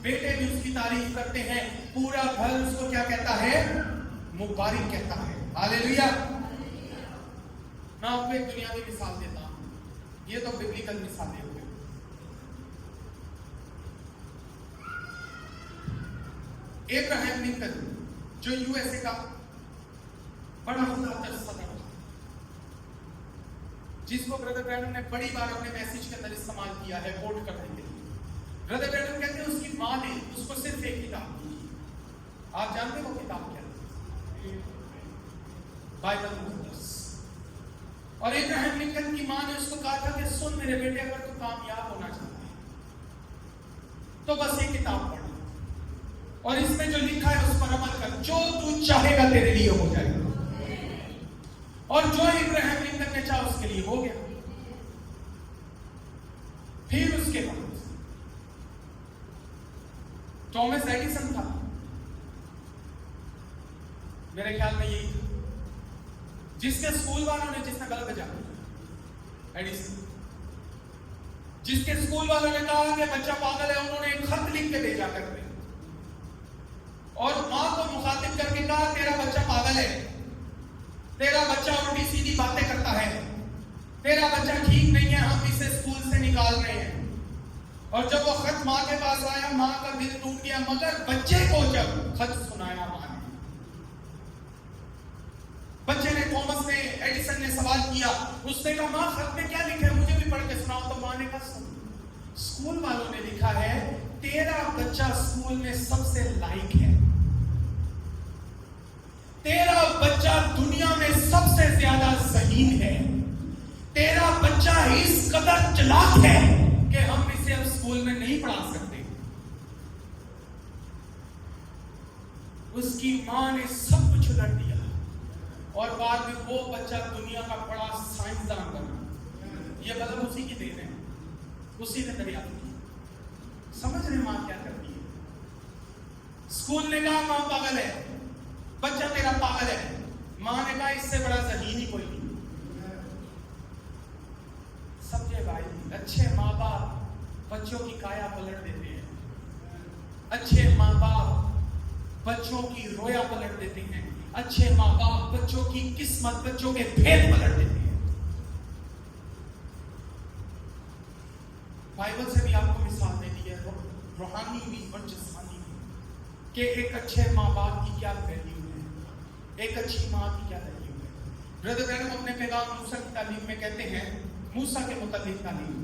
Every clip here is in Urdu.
بیٹے بھی اس کی تعریف کرتے ہیں، پورا گھر اس کو کیا کہتا ہے؟ مبارک کہتا ہے۔ ہاللیلویا۔ میں آپ کو ایک دنیاوی مثال دیتا ہوں، یہ تو ببلیکل مثالیں ہوئی۔ ابراہیم لنکن جو یو ایس اے کا بڑا خدا صدر تھا، جس کو برادر برینڈم نے بڑی بار اپنے میسج کے اندر استعمال کیا ہے کوٹ کرنے کے لیے۔ برادر برینڈم کہتے ہیں اس کی ماں نے اس کو صرف ایک کتاب دی۔ آپ جانتے ہیں وہ کتاب کیا ہے؟ بائبل مقدس۔ اور ابراہیم لنکن کی ماں نے اس کو کہا تھا کہ سن میرے بیٹے، اگر تو کامیاب ہونا چاہتا ہے تو بس یہ کتاب پڑھ، اور اس میں جو لکھا ہے اس پر عمل کر، جو تو چاہے گا تیرے لیے ہو جائے گا۔ اور جو ابراہیم لنکن نے چاہا اس کے لیے ہو گیا۔ پھر اس کے بعد تومس ایڈیسن تھا، میرے خیال میں یہی تھا، جس کے اسکول والوں نے جس نے غلط بجا ایڈیسن، جس کے اسکول والوں نے کہا کہ بچہ پاگل ہے، انہوں نے ایک خط لکھ کے بھیجا کرتے اور ماں کو مخاطب کر کے کہا تیرا بچہ پاگل ہے، تیرا بچہ الٹی سیدھی باتیں کرتا ہے، تیرا بچہ ٹھیک نہیں ہے، ہم اسے اسکول سے نکال رہے ہیں۔ اور جب وہ خط ماں کے پاس آیا، ماں کا دل ٹوٹ گیا، مگر بچے کو جب خط سنایا ماں نے، بچے نے، تومس نے، ایڈیسن نے سوال کیا، اس نے کہا ماں خط میں کیا لکھا ہے، مجھے بھی پڑھ کے سناؤ۔ تو ماں نے کہا سن، اسکول والوں نے لکھا ہے تیرا بچہ اسکول میں سب سے لائق ہے، تیرا بچہ دنیا میں سب سے زیادہ ذہین ہے، تیرا بچہ اس قدر چلاک ہے کہ ہم اسے اب اسکول میں نہیں پڑھا سکتے۔ اس کی ماں نے سب کچھ الٹ دیا اور بعد میں وہ بچہ دنیا کا بڑا سائنسدان بنا۔ یہ مطلب اسی کی دین ہے، اسی نے دریافت کی۔ سمجھ رہے ماں کیا کرتی ہے؟ اسکول نے کہا ماں پاگل ہے، بچہ تیرا پاگل ہے، ماں نے کہا اس سے بڑا ذہین ہی کوئی نہیں۔ سمجھے بھائی، اچھے ماں باپ بچوں کی کایا پلٹ دیتے ہیں، اچھے ماں باپ بچوں کی رویا پلٹ دیتے ہیں، اچھے ماں باپ بچوں کی قسمت، بچوں کے بھید پلٹ دیتے ہیں۔ بائبل سے بھی آپ کو مثال دے دی ہے، روحانی بھی اور جسمانی بھی، کہ ایک اچھے ماں باپ کی کیا ویلیو ہے، ایک اچھی ماں کی کیا ویلیو ہے۔ برادر برینڈم اپنے پیغام موسیٰ کی تعلیم میں کہتے ہیں، موسیٰ کے متعلق تعلیم،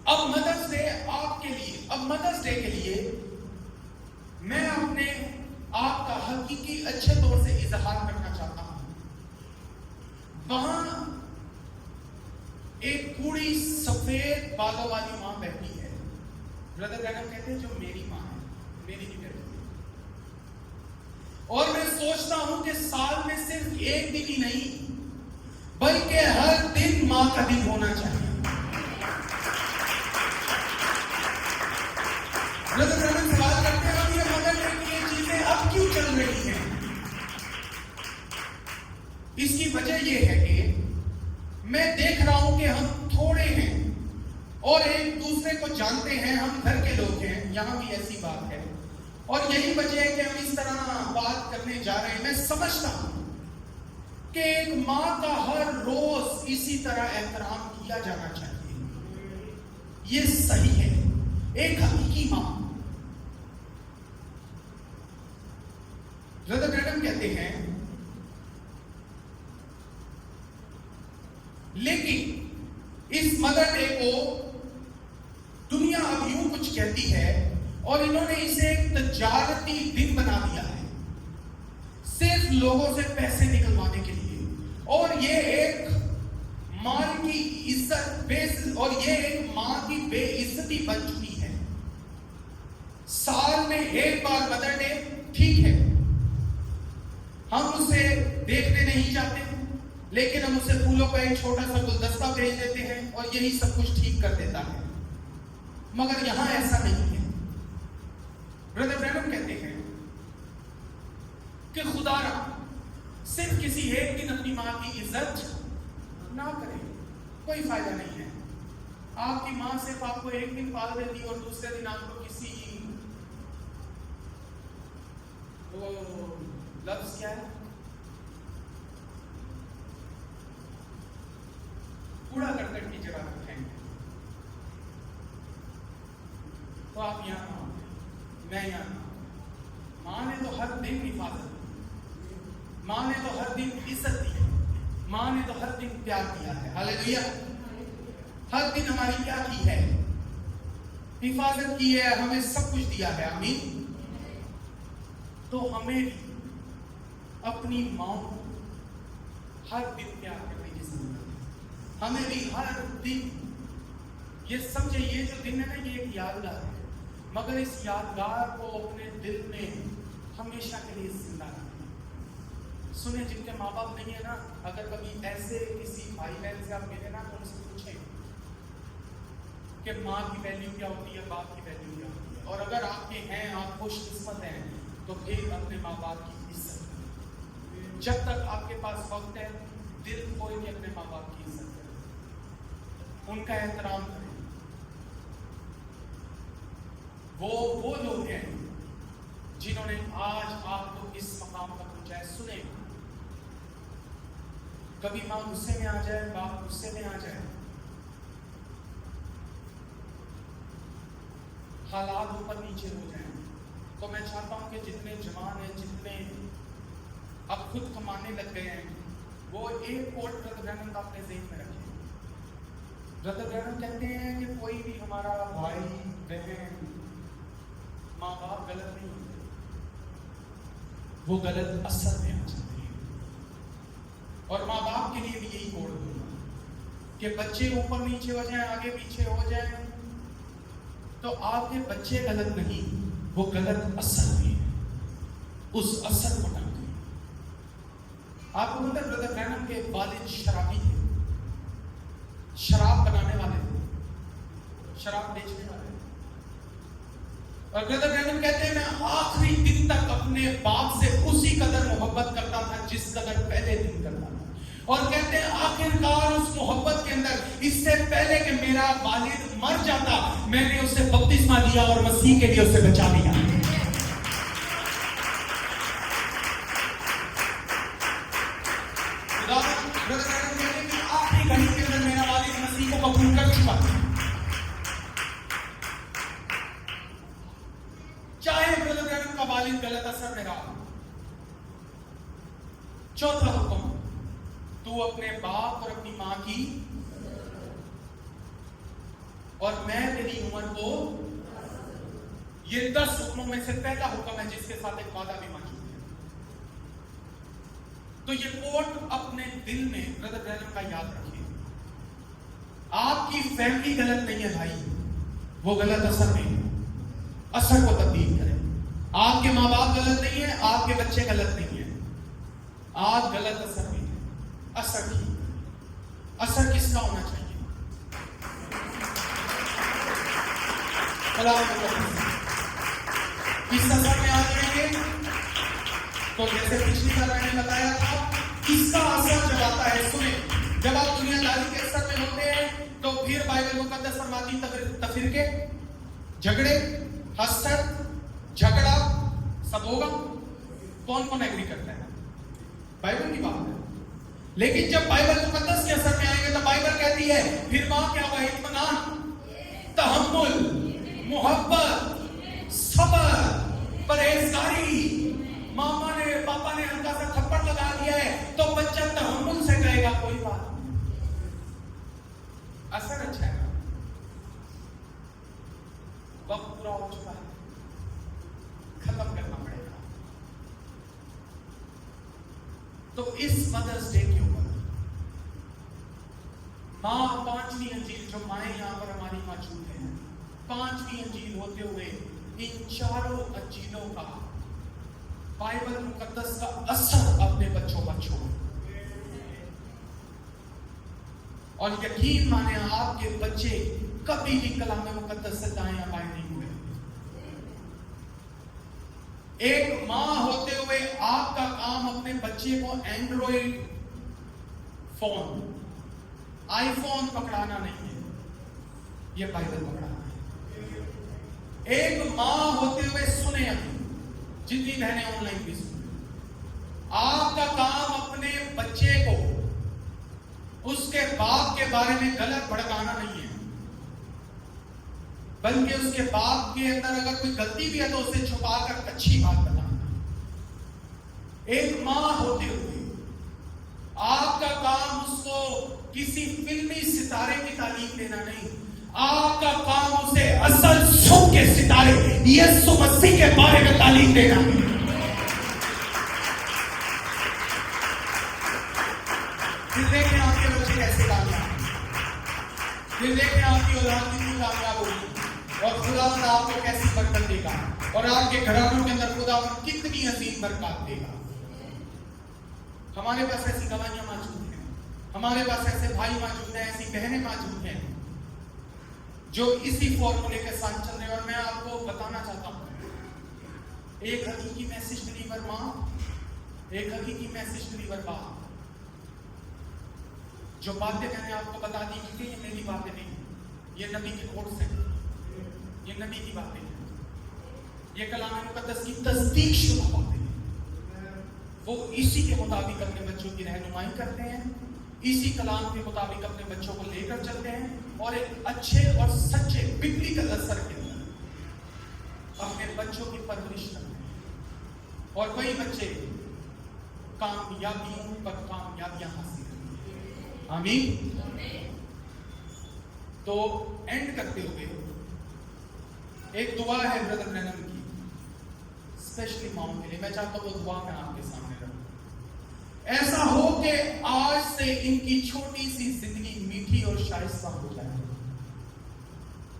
اب مدرس ڈے آپ کے لیے، اب مدرس ڈے کے لیے میں اپنے آپ کا حقیقی اچھے طور سے اظہار کرنا چاہتا ہوں۔ وہاں ایک بوڑھی سفید بالوں والی ماں بیٹھی ہے، برادر برینڈم کہتے ہیں جو میری ماں ہے، میری بھی بیٹھی ہے، اور میں سوچتا ہوں کہ سال میں صرف ایک دن ہی نہیں بلکہ ہر دن ماں کا دن ہونا چاہیے۔ برادر برینڈم سوال کرتے ہیں اب یہ مدد ہے کہ یہ چیزیں اب کیوں چل رہی ہیں؟ اس کی وجہ یہ ہے کہ میں دیکھ رہا ہوں کہ ہم تھوڑے ہیں اور ایک دوسرے کو جانتے ہیں، ہم گھر کے لوگ ہیں، یہاں بھی ایسی بات ہے، اور یہی وجہ ہے کہ ہم اس طرح بات کرنے جا رہے ہیں۔ میں سمجھتا ہوں کہ ایک ماں کا ہر روز اسی طرح احترام کیا جانا چاہیے، یہ صحیح ہے، ایک حقیقی ماں۔ برادر برینڈم کہتے ہیں لیکن اس مدر ڈے کو دنیا اب یوں کچھ کہتی ہے اور انہوں نے اسے ایک تجارتی دن بنا دیا ہے، صرف لوگوں سے پیسے نکلوانے کے لیے، اور یہ ایک ماں کی عزت اور یہ ایک ماں کی بے عزتی بن چکی ہے۔ سال میں ایک بار مدر ڈے ٹھیک ہے، ہم اسے دیکھنے نہیں جاتے، لیکن ہم اسے پھولوں کا ایک چھوٹا سا گلدستہ بھیج دیتے ہیں اور یہی سب کچھ ٹھیک کر دیتا ہے، مگر یہاں ایسا نہیں ہے۔ برادر برینڈم کہتے ہیں کہ خدا را صرف کسی ایک دن اپنی ماں کی عزت نہ کرے، کوئی فائدہ نہیں ہے۔ آپ کی ماں صرف آپ کو ایک دن پال دیتی اور دوسرے دن آپ کو کسی وہ لفظ کیا ہے کوڑا کرکٹ کی جگہ پہ پھینک دیں. تو آپ یہاں نہ ہوتے، میں یہاں نہ ہوتا. ماں نے تو ہر دن حفاظت دی، ماں نے تو ہر دن عزت دی، ماں نے تو ہر دن پیار دیا ہے. ہاللیلویا. ہر دن ہماری کیا کی ہے؟ حفاظت کی ہے، ہمیں سب کچھ دیا ہے. آمین. تو ہمیں بھی اپنی ماں کو ہر دن پیار کرنے کی ضرورت ہے. ہمیں بھی ہر دن یہ سمجھے، یہ جو دن ہے نا یہ ایک یادگار ہے، مگر اس یادگار کو اپنے دل میں ہمیشہ کے لیے زندہ رکھیں. سنیں، جن کے ماں باپ نہیں ہے نا، اگر کبھی ایسے کسی بھائی بہن سے آپ ملے نا تو ان سے پوچھیں کہ ماں کی ویلیو کیا ہوتی ہے، باپ کی ویلیو کیا ہوتی ہے. اور اگر آپ کے ہیں، آپ خوش قسمت ہیں، تو پھر اپنے ماں باپ کی عزت کریں. جب تک آپ کے پاس وقت ہے، دل کھول کے اپنے ماں باپ کی عزت کریں، ان کا احترام کریں. وہ لوگ ہیں جنہوں نے آج آپ کو اس مقام تک پہنچایا. سنیں، کبھی ماں غصے میں آ جائے، باپ غصے میں آ جائے، حالات اوپر نیچے ہو جائیں، تو میں چاہتا ہوں کہ جتنے جوان ہیں، جتنے اب خود کمانے لگ گئے ہیں، وہ ایک کوٹ برادر برینہم کا اپنے ذہن میں رکھیں. برادر برینہم کہتے ہیں کہ کوئی بھی ہمارا بھائی بہن ماں باپ غلط نہیں ہوتے، وہ غلط اثر میں آ جاتے ہیں. اور ماں باپ کے لیے بھی یہی کوڈ دوں گا کہ بچے اوپر نیچے ہو جائیں، آگے پیچھے ہو جائیں، تو آپ کے بچے غلط نہیں، وہ غلط اثر میں ہے، اس اثر کو نہ کریں. آپ کو پتہ ہے برادر برینہم کے والد شرابی تھے، شراب بنانے والے تھے، شراب بیچنے والے. اور برادر برینہم کہتے ہیں میں آخری دن تک اپنے باپ سے اسی قدر محبت کرتا تھا جس قدر پہلے دن کرتا تھا. اور کہتے ہیں آخرکار اس محبت کے اندر، اس سے پہلے کہ میرا والد مر جاتا، میں نے اسے بپتسمہ دیا اور مسیح کے لیے اسے بچا لیا. آخری گھڑی کے اندر میرا والد مسیح کو قبول کر چکا تھا. چاہے برادر برینہم کا والد غلط اثر میں رہا. چوتھا حکم، تو اپنے باپ اور اپنی ماں کی، اور میں تیری عمر کو، یہ 10 حکموں میں سے پہلا حکم ہے جس کے ساتھ ایک وعدہ بھی موجود ہے. تو یہ کوٹ اپنے دل میں برادر برینہم کا یاد رکھیے. آپ کی فیملی غلط نہیں ہے بھائی، وہ غلط اثر نہیں ہے، اثر کو تبدیل کریں. آپ کے ماں باپ غلط نہیں ہیں، آپ کے بچے غلط نہیں ہیں، آپ غلط اثر نہیں ہے، اثر ٹھیک. اثر کس کا ہونا چاہیے؟ کس اثر میں آ جائیں گے؟ تو جیسے پچھلی بار میں نے بتایا تھا، اس کا اثر جب آتا ہے، سنیں، جب آپ دنیا داری کے اثر میں ہوتے ہیں تو پھر بائبل مقدس فرماتی تفرقے، جھگڑے، حسد، جھگڑا سب ہوگا. کون کون ایگری کرتا ہے؟ بائبل کی بات ہے. لیکن جب بائبل مقدس کے اثر میں آئیں گے تو بائبل کہتی ہے پھر وہاں کیا ہوا؟ اطمینان، تحمل، محبت، صبر، پرہیزگاری. ماما نے پاپا نے ہلکا سا تھپڑ لگا دیا ہے تو بچہ تحمل سے کہے گا کوئی بات نہیں. اثر اچھا ہے. وقت پورا ہو چکا ہے، ختم کرنا پڑے گا. تو اس مدرس ڈے کے اوپر ماں، 5ویں انجیل جو مائیں یہاں پر ہماری موجود ہیں، 5ویں انجیل ہوتے ہوئے ان چاروں انجیلوں کا، بائبل مقدس کا اثر اپنے بچوں پر چھوڑیں. اور یقین مانے آپ کے بچے کبھی بھی کلام مقدس سے دائیں یا بائیں نہیں ہوئے. ایک ماں ہوتے ہوئے آپ کا کام اپنے بچے کو اینڈرائڈ فون، آئی فون پکڑانا نہیں ہے. یہ بائبل پکڑا ہے. ایک ماں ہوتے ہوئے سنیں ابھی جتنی بہنیں آن لائن بھی سنیں, آپ کا کام اپنے بچے کو اس کے باپ کے بارے میں غلط بھڑکانا نہیں ہے, بلکہ اس کے باپ کے اندر اگر کوئی غلطی بھی ہے تو اسے چھپا کر اچھی بات بتانا. ایک ماں ہوتے ہوئے آپ کا کام اس کو کسی فلمی ستارے کی تعلیم دینا نہیں, آپ کا کام اسے اصل سب کے ستارے یسوع مسیح کے بارے میں تعلیم دینا ہے. پھر دیکھیں آپ کے بچے کیسے کامیاب ہیں, پھر دیکھیں آپ کی اولاد کتنی کامیاب ہوگی, اور خدا آپ کو کیسی برکت دے گا, اور آپ کے گھرانوں کے اندر خدا کتنی عظیم برکات دے گا. ہمارے پاس ایسی گواہیاں موجود ہیں, ہمارے پاس ایسے بھائی موجود ہیں, ایسی بہنیں موجود ہیں جو اسی فارمولے کے ساتھ چل رہے ہیں. اور میں آپ کو بتانا چاہتا ہوں, ایک حقیقی میسج ڈلیور ماں, ایک حقیقی میسج ڈلیور باپ. جو باتیں میں نے آپ کو بتا دی کہ یہ میری باتیں نہیں, یہ نبی کے کوٹ سے, یہ نبی کی باتیں ہیں, یہ کلام مقدس کی تصدیق شدہ باتیں ہیں. وہ اسی کے مطابق اپنے بچوں کی رہنمائی کرتے ہیں, اسی کلام کے مطابق اپنے بچوں کو لے کر چلتے ہیں, اور ایک اچھے اور سچے بگڑی اثر کے اندر اپنے بچوں کی پرورش کرتے ہیں, اور وہی بچے کامیابیوں پر کامیابیاں حاصل کرتے ہیں. آمین. تو اینڈ کرتے ہوئے ایک دعا ہے برادر برینم کی, اسپیشلی ماؤں کے لیے. میں چاہتا ہوں وہ دعا میں آپ کے سامنے رکھوں. ایسا ہو کہ آج سے ان کی چھوٹی سی زندگی میٹھی اور شائستہ ہو جائے.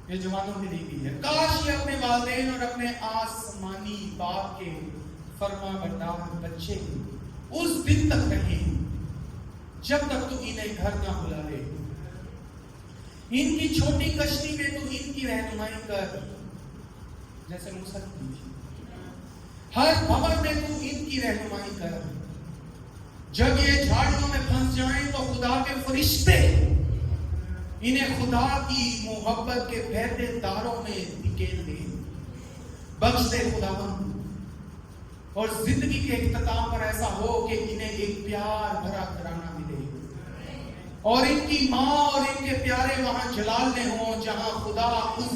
یہ جوانوں کے لیے بھی ہے. کاش یہ اپنے والدین اور اپنے آسمانی باپ کے فرما بردار بچے اس دن تک رہیں جب تک تو انہیں گھر نہ بلا لے. ان کی چھوٹی کشتی میں تو ان کی رہنمائی کر, جیسے موسیٰ کی تھی. ہر بھور میں تو ان کی رہنمائی کر. جب یہ جھاڑیوں میں پھنس جائیں تو خدا کے فرشتے انہیں خدا کی محبت کے بہتے داروں میں دھکیل دے. بخش دے خداوند, اور زندگی کے اختتام پر ایسا ہو کہ انہیں ایک پیار بھرا گھرانہ ملے, اور ان کی ماں اور ان کے پیارے وہاں جلال میں ہوں جہاں خدا اس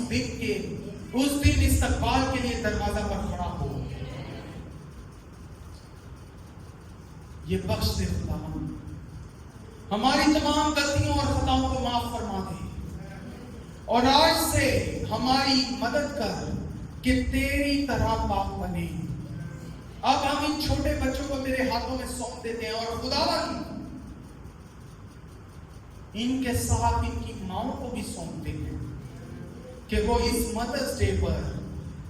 دن استقبال کے لیے دروازہ پر کھڑا ہو. یہ بخش دے خداوند, ہماری تمام غلطیوں اور خطاؤں کو معاف فرما دے, اور آج سے ہماری مدد کر کہ تیری طرح پاک بنے. اب ہم ان چھوٹے بچوں کو تیرے ہاتھوں میں سونپ دیتے ہیں, اور خداوند ان کے ساتھ ان کی ماؤں کو بھی سونپتے ہیں کہ وہ اس مدرس ڈے پر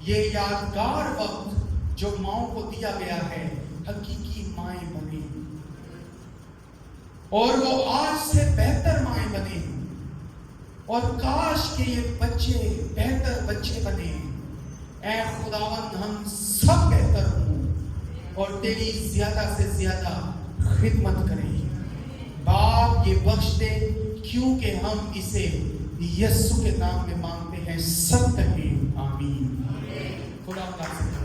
یہ یادگار وقت جو ماؤں کو دیا گیا ہے حقیقی مائیں بنے, اور وہ آج سے بہتر مائیں بنے. اور کاش کہ یہ بچے بہتر بچے بنے. اے خداوند ہم سب بہتر ہوں اور تیری زیادہ سے زیادہ خدمت کریں. باپ یہ بخش دے کیونکہ ہم اسے یسوع کے نام میں مانگتے ہیں. سب کہیں آمین. خدا حافظ.